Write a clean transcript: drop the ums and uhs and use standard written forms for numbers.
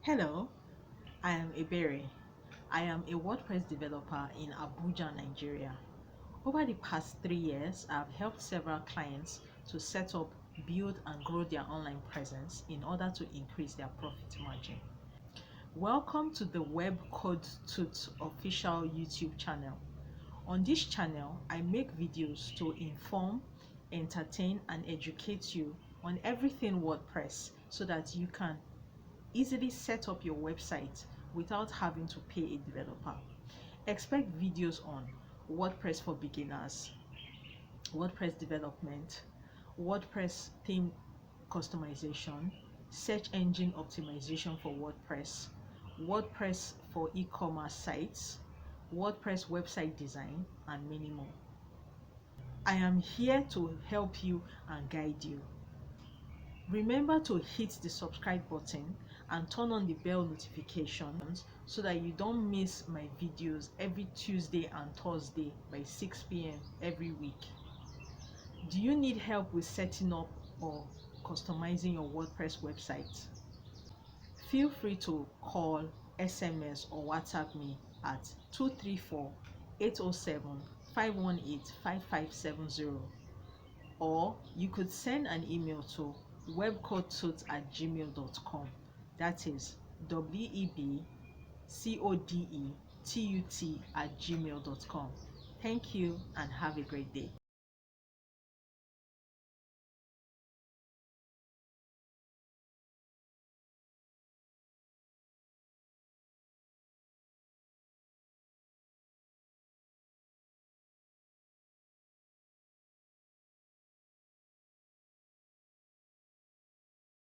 Hello, I am Ebere. I am a WordPress developer in Abuja, Nigeria. Over the past 3 years, I've helped several clients to set up, build, and grow their online presence in order to increase their profit margin. Welcome to the WebCodeTut official YouTube channel. On this channel, I make videos to inform, entertain, and educate you on everything WordPress so that you can easily set up your website without having to pay a developer. Expect videos on WordPress for beginners, WordPress development, WordPress theme customization, search engine optimization for WordPress, WordPress for e-commerce sites, WordPress website design, and many more. I am here to help you and guide you. Remember to hit the subscribe button and turn on the bell notifications so that you don't miss my videos every Tuesday and Thursday by 6 p.m. every week. Do you need help with setting up or customizing your WordPress website? Feel free to call, SMS, or WhatsApp me at 234-807-518-5570, or you could send an email to webcodetut@gmail.com. That is WEBCODETUT@gmail.com. Thank you and have a great day.